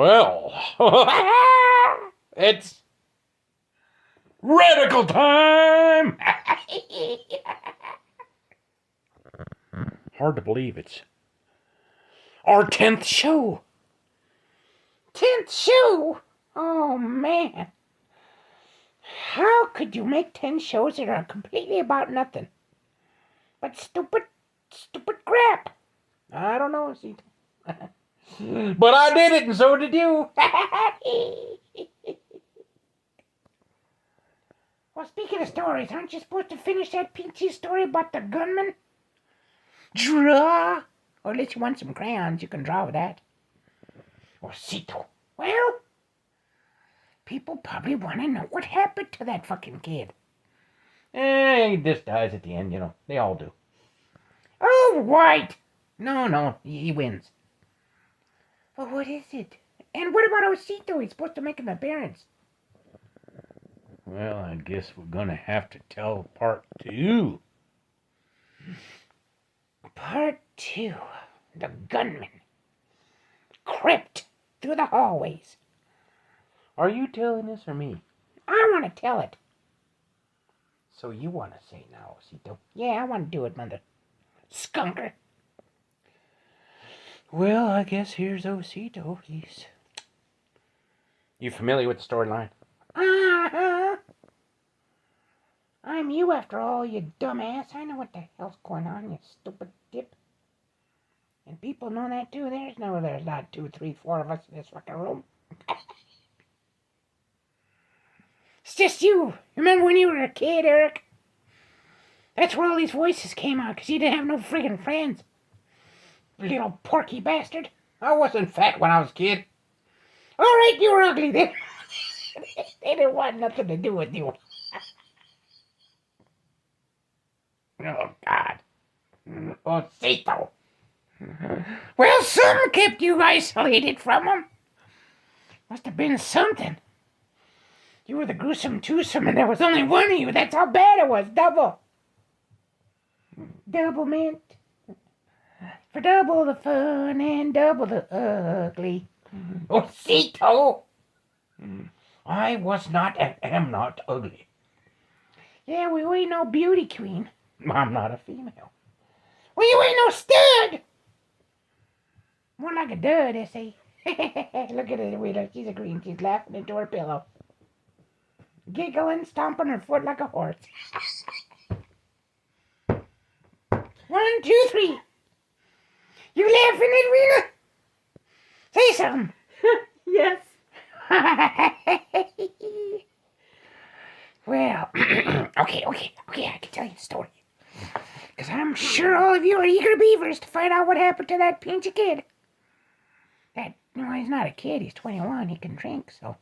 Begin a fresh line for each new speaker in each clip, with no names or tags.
Well, it's radical time! Hard to believe it's our 10th show. 10th show? Oh, man. How could you make 10 shows that are completely about nothing but stupid crap? I don't know, see. But I did it, and so did you. Well, speaking of stories, aren't you supposed to finish that peachy story about the gunman? Draw. Or at least you want some crayons, you can draw with that. Or Cito. Well, people probably want to know what happened to that fucking kid. He just dies at the end, you know. They all do. Oh, right. No, he wins. Well, what is it? And what about Osito? He's supposed to make an appearance. Well, I guess we're gonna have to tell part 2. Part 2. The gunman crept through the hallways. Are you telling this or me? I want to tell it. So you want to say now, Osito? Yeah, I want to do it, mother. Skunker. Well, I guess here's Osito. You familiar with the storyline? Uh-huh. I'm you after all, you dumbass. I know what the hell's going on, you stupid dip. And people know that too. There's not 2, 3, 4 of us in this fucking room. It's just you. Remember when you were a kid, Eric? That's where all these voices came out, because you didn't have no friggin' friends. Little porky bastard. I wasn't fat when I was a kid. All right, you were ugly then. They didn't want nothing to do with you. Oh, God. Osito. Well, some kept you isolated from them. Must have been something. You were the gruesome twosome, and there was only one of you. That's how bad it was. Double. Double mint. For double the fun and double the ugly. Osito. I was not and am not ugly. Yeah, we ain't no beauty queen. I'm not a female. Well, you ain't no stud. More like a dud, I say. Look at her, Wheeler. She's agreeing. She's laughing into her pillow. Giggling, stomping her foot like a horse. 1, 2, 3. You laughing at Wheeler? Say something.
Yes.
Well, okay, I can tell you the story. Because I'm sure all of you are eager beavers to find out what happened to that pinchy kid. He's not a kid, he's 21, he can drink, so.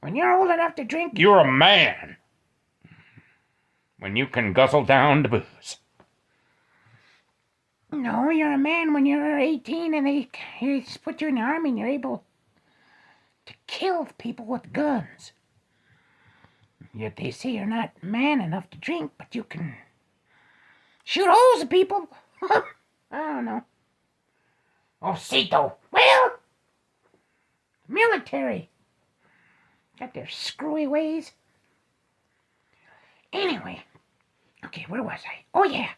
When you're old enough to drink, you're a man. When you can guzzle down the booze. No, you're a man when you're 18 and they put you in the army and you're able to kill people with guns. Yet they say you're not man enough to drink, but you can shoot holes at people. I don't know. Osito. Well, military. Got their screwy ways. Anyway. Okay, where was I? Oh, yeah.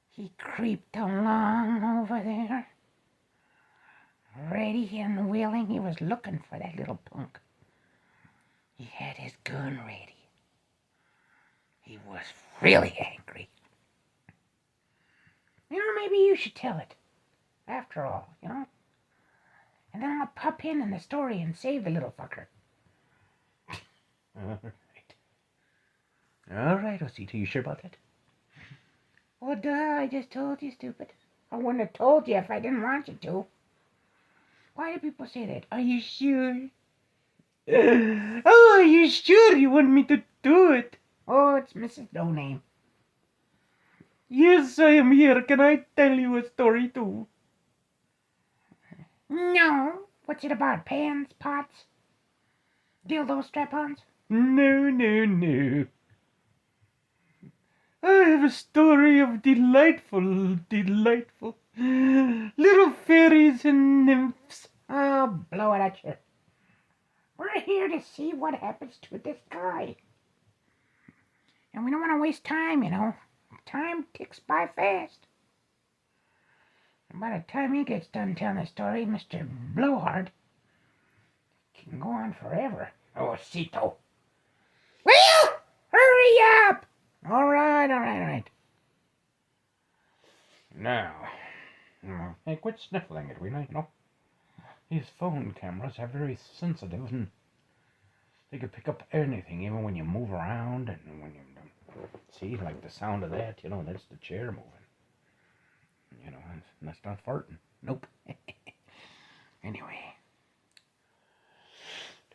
He creeped along over there. Ready and willing. He was looking for that little punk. He had his gun ready. He was really angry. You know, maybe you should tell it. After all, you know? And then I'll pop in the story and save the little fucker. All right, Osito, you sure about that? Well, duh, I just told you, stupid. I wouldn't have told you if I didn't want you to. Why do people say that? Are you sure? Oh, are you sure you want me to do it? Oh, it's Mrs. No Name. Yes, I am here. Can I tell you a story too? No. What's it about? Pans, pots, dildo strap-ons? No. I have a story of delightful little fairies and nymphs blow it at you. We're here to see what happens to this guy. And we don't want to waste time, you know. Time ticks by fast. And by the time he gets done telling the story, Mr. Blowhard can go on forever. Oh, Cito. Well, hurry up! All right. Now, hey, quit sniffling it, will you know? These phone cameras are very sensitive and they can pick up anything, even when you move around and when you see, like the sound of that, you know, that's the chair moving. You know, and that's not farting. Nope. Anyway.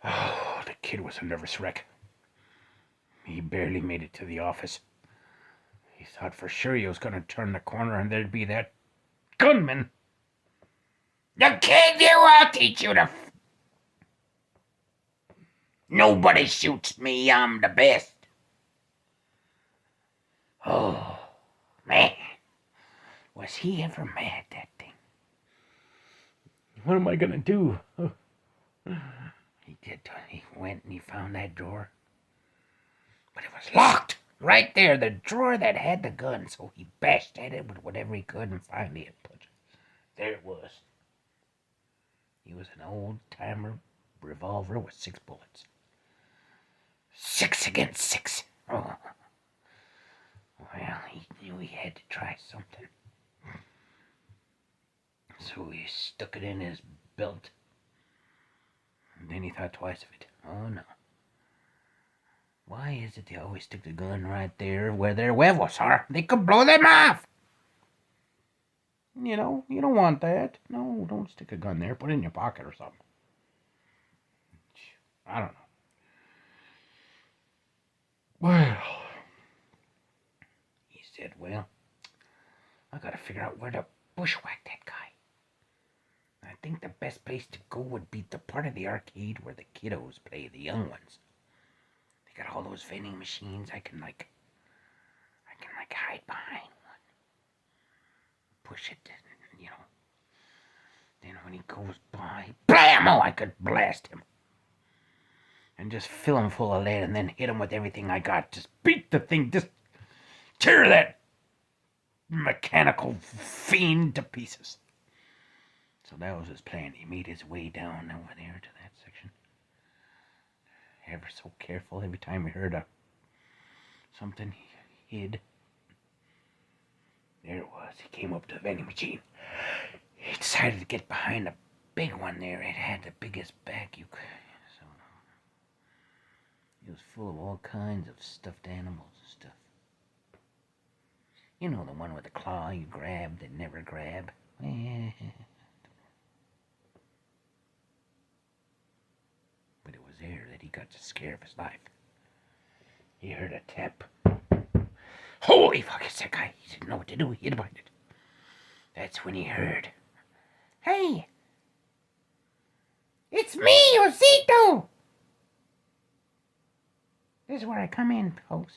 Oh, the kid was a nervous wreck. He barely made it to the office. He thought for sure he was going to turn the corner and there'd be that gunman. The kid you will teach you to... Nobody shoots me, I'm the best. Oh, man. Was he ever mad, that thing? What am I going to do? He did. He went and he found that drawer. But it was locked. Right there, the drawer that had the gun. So he bashed at it with whatever he could and finally it put it. There it was. He was an old-timer revolver with 6 bullets. 6 against 6. Oh. Well, he knew he had to try something. So he stuck it in his belt. And then he thought twice of it. Oh, no. Why is it they always stick the gun right there where their huevos are? They could blow them off. You know, you don't want that. No, don't stick a gun there. Put it in your pocket or something. I don't know. Well, he said, well, I gotta figure out where to bushwhack that guy. I think the best place to go would be the part of the arcade where the kiddos play, the young ones. They got all those vending machines. I can hide behind one. Push it, you know. Then when he goes by, blammo, I could blast him. And just fill him full of lead and then hit him with everything I got. Just beat the thing, just tear that mechanical fiend to pieces. So that was his plan. He made his way down over there to that section. Ever so careful. Every time he heard something, he hid. There it was. He came up to the vending machine. He decided to get behind the big one there. It had the biggest back you could. So it was full of all kinds of stuffed animals and stuff. You know, the one with the claw you grab that never grab. But it was there that he got the scare of his life. He heard a tap. Holy fuck, it's that guy. He didn't know what to do. He hid behind it. That's when he heard. Hey! It's me, Osito! This is where I come in, folks.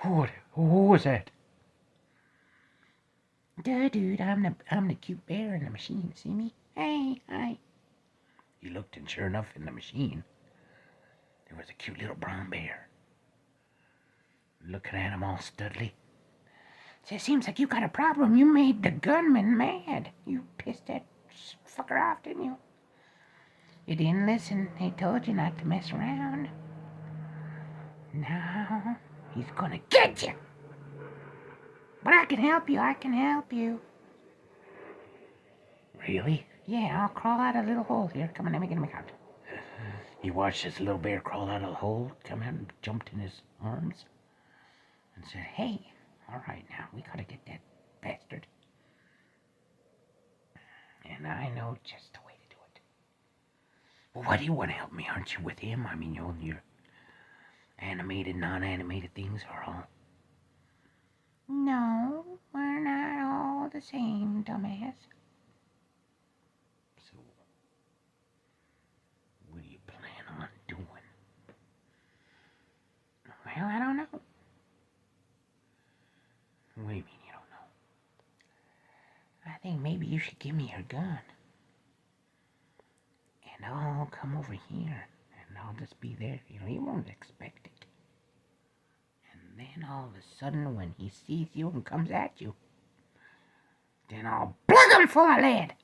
Who was that? Dude, I'm the cute bear in the machine. See me? Hey, hi. He looked, and sure enough, in the machine, there was a cute little brown bear. Looking at him all studly. So it seems like you got a problem. You made the gunman mad. You pissed that fucker off, didn't you? You didn't listen. They told you not to mess around. Now, he's gonna get you. But I can help you. Really? Yeah, I'll crawl out of a little hole here. Come on, let me get him out. He watched this little bear crawl out of the hole, come out and jumped in his arms, and said, hey, all right now, we gotta get that bastard. And I know just the way to do it. Well, why do you want to help me? Aren't you with him? I mean, your animated, non-animated things are all... No, we're not all the same, dumbass. So, what do you plan on doing? Well, I don't know. What do you mean you don't know? I think maybe you should give me your gun. And I'll come over here. And I'll just be there. He won't expect it. And then all of a sudden, when he sees you and comes at you, then I'll plug him full of lead.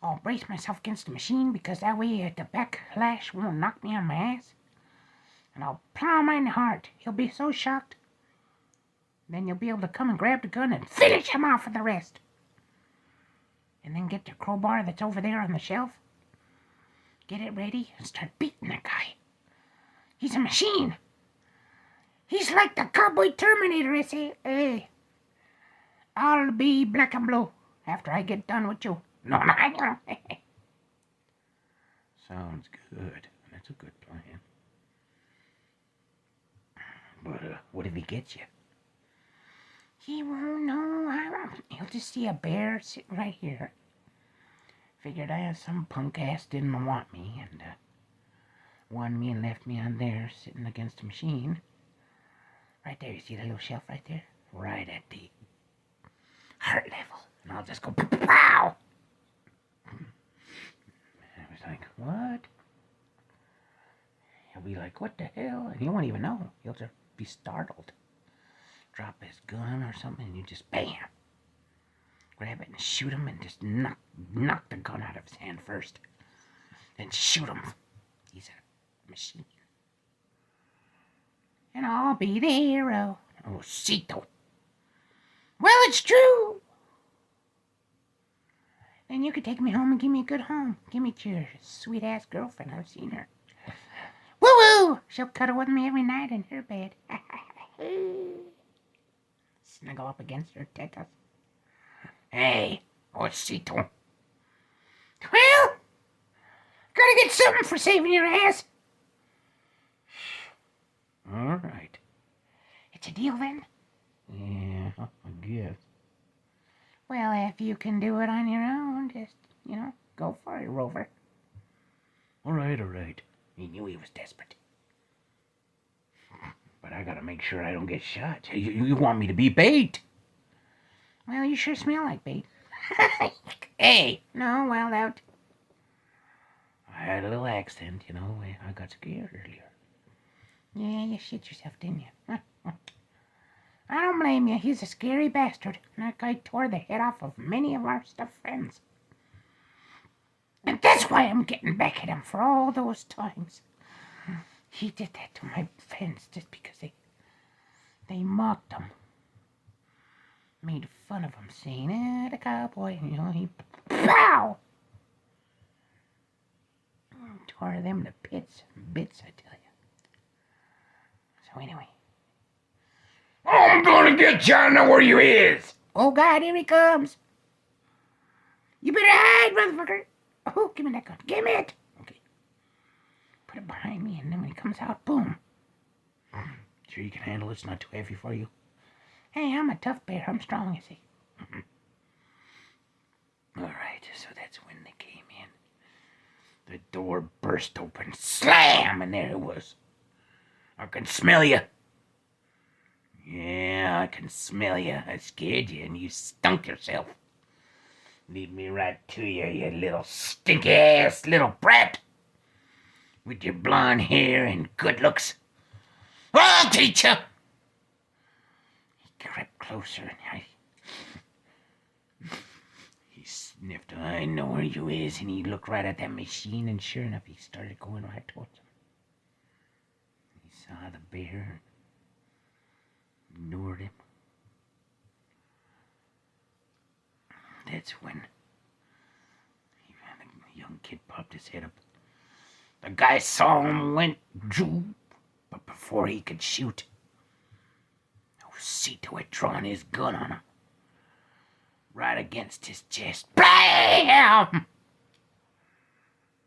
I'll brace myself against the machine because that way the backlash won't knock me on my ass. And I'll plow him in the heart. He'll be so shocked. Then you'll be able to come and grab the gun and finish him off with the rest. And then get the crowbar that's over there on the shelf. Get it ready and start beating that guy. He's a machine. He's like the cowboy Terminator, I say. Hey, I'll be black and blue after I get done with you. No. Sounds good. That's a good plan. But what if he gets you? He won't know. He'll just see a bear sitting right here. Figured some punk ass didn't want me and won me and left me on there sitting against the machine. Right there, you see the little shelf right there? Right at the heart level. And I'll just go pow! And I was like, what? He'll be like, what the hell? And he won't even know. He'll just be startled. Drop his gun or something and you just bam! Grab it and shoot him and just knock the gun out of his hand first. Then shoot him. He's a machine. And I'll be the hero. Oh, Cito. Well, it's true. Then you could take me home and give me a good home. Give me to your sweet-ass girlfriend. I've seen her. Woo-woo! She'll cuddle with me every night in her bed. Snuggle up against her tetas. Hey, Cito. Well, gotta get something for saving your ass. All right. It's a deal then? Yeah, I guess. Well, if you can do it on your own, just, go for it, Rover. All right. He knew he was desperate. But I gotta make sure I don't get shot. You want me to be bait? Well, you sure smell like bait. Hey! No, well, out. I had a little accent, I got scared earlier. Yeah, you shit yourself, didn't you? I don't blame you. He's a scary bastard. That guy tore the head off of many of our stuffed friends. And that's why I'm getting back at him for all those times. He did that to my friends just because they mocked him. Made fun of him, saying, the cowboy, he pow! Tore them to bits, I tell you. So anyway. I'm gonna get you, I know where you is! Oh God, here he comes! You better hide, motherfucker! Oh, give me that gun, give me it! Okay. Put it behind me, and then when he comes out, boom! Sure you can handle it? It's not too heavy for you? Hey, I'm a tough bear, I'm strong, you see. Alright, so that's when they came in. The door burst open, slam, and there it was. I can smell you. Yeah, I can smell you. I scared you and you stunk yourself. Lead me right to you, you little stinky-ass little brat. With your blonde hair and good looks. I'll teach you. He crept closer and he sniffed. I know where you is. And he looked right at that machine and sure enough, he started going right towards him. He saw the bear. Ignored him. That's when the young kid popped his head up. The guy saw him, went, drew, but before he could shoot, Cito had drawn his gun on him. Right against his chest. Bam!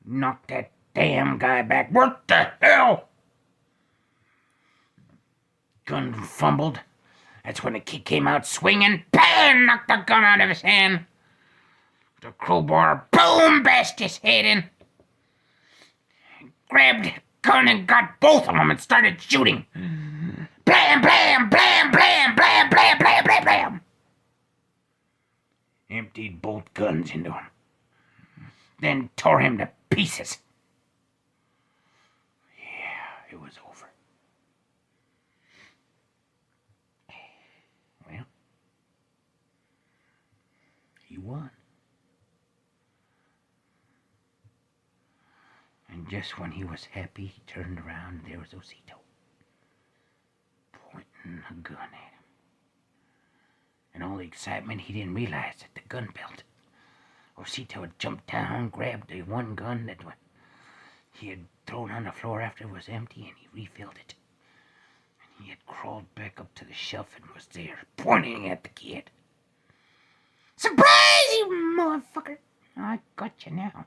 Knocked that damn guy back. What the hell? Gun fumbled. That's when the kid came out swinging. Bam! Knocked the gun out of his hand. The crowbar, boom! Bashed his head in. Grabbed the gun and got both of them and started shooting. Blam, blam, blam, blam, blam, blam, blam, blam, blam. emptied both guns into him, then tore him to pieces. Yeah, it was over. Well, he won. And just when he was happy, he turned around and there was Osito, pointing a gun at him. In all the excitement, he didn't realize that the gun belt. Osito had jumped down, grabbed the one gun that he had thrown on the floor after it was empty, and he refilled it. And he had crawled back up to the shelf and was there, pointing at the kid. Surprise, you motherfucker! I got you now.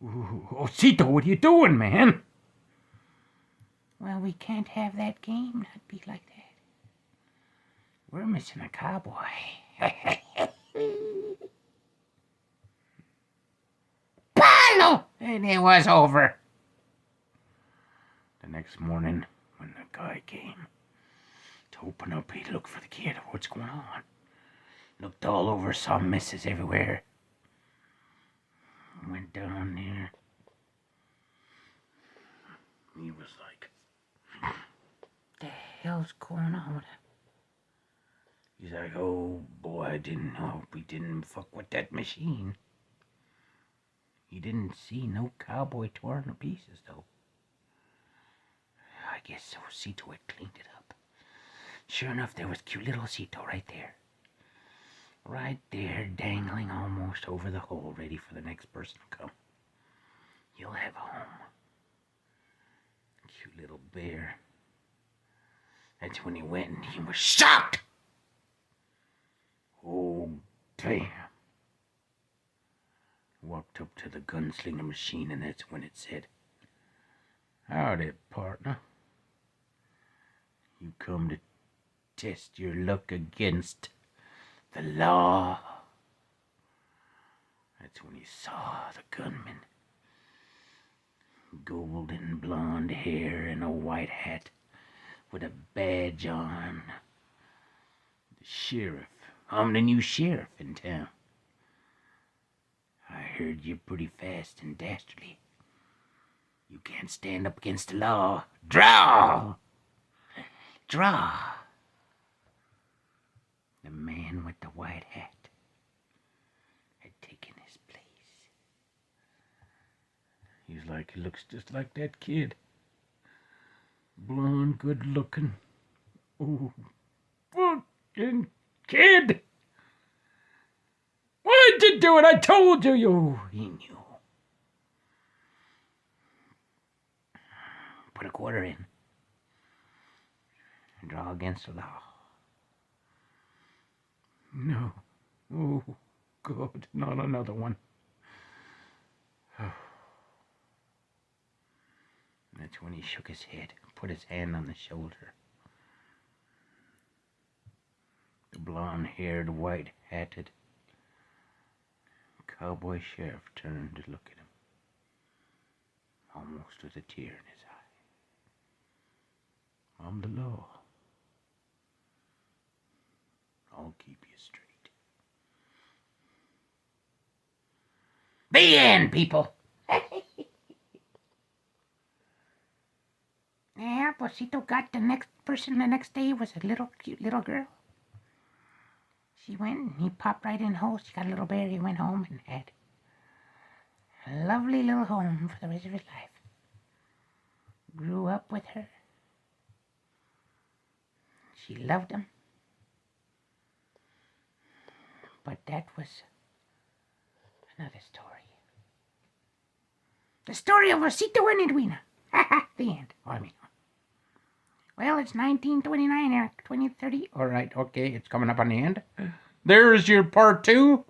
Ooh, Osito, what are you doing, man? Well, we can't have that game not be like that. We're missing a cowboy. Palo! And it was over. The next morning, when the guy came to open up, he looked for the kid. What's going on? Looked all over, saw misses everywhere. Went down there. He was like, the hell's going on with him? He's like, oh boy, I didn't know we didn't fuck with that machine. He didn't see no cowboy torn to pieces, though. I guess Osito had cleaned it up. Sure enough, there was cute little Osito right there. Right there, dangling almost over the hole, ready for the next person to come. You'll have a home. Cute little bear. That's when he went and he was shocked. Oh, damn. Walked up to the gunslinger machine, and that's when it said, howdy, partner. You come to test your luck against the law. That's when he saw the gunman. Golden blonde hair and a white hat with a badge on. The sheriff. I'm the new sheriff in town. I heard you're pretty fast and dastardly. You can't stand up against the law. Draw! Draw! The man with the white hat had taken his place. He's like, he looks just like that kid. Blonde, good looking. Oh, fucking kid! Why'd you do it? I told you. He knew. Put a quarter in. Draw against the law. No. Oh, God, not another one. That's when he shook his head and put his hand on the shoulder. The blonde-haired, white-hatted cowboy sheriff turned to look at him, almost with a tear in his eye. I'm the law. I'll keep you straight. The end, people. Yeah, Osito got the next person the next day was a little cute little girl. She went and he popped right in the hole. She got a little bear. He went home and had a lovely little home for the rest of his life. Grew up with her. She loved him. But that was another story. The story of Osito and Edwina. The end. Oh, I mean, well, it's 1929 or 2030. All right, okay, it's coming up on the end. There's your part 2.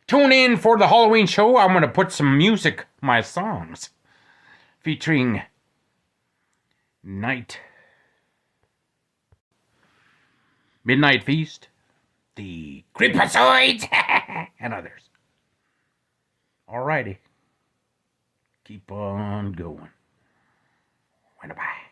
Tune in for the Halloween show. I'm going to put some music, my songs, featuring Midnight Feast, the Creepazoids, and others. Alrighty. Keep on going. Bye.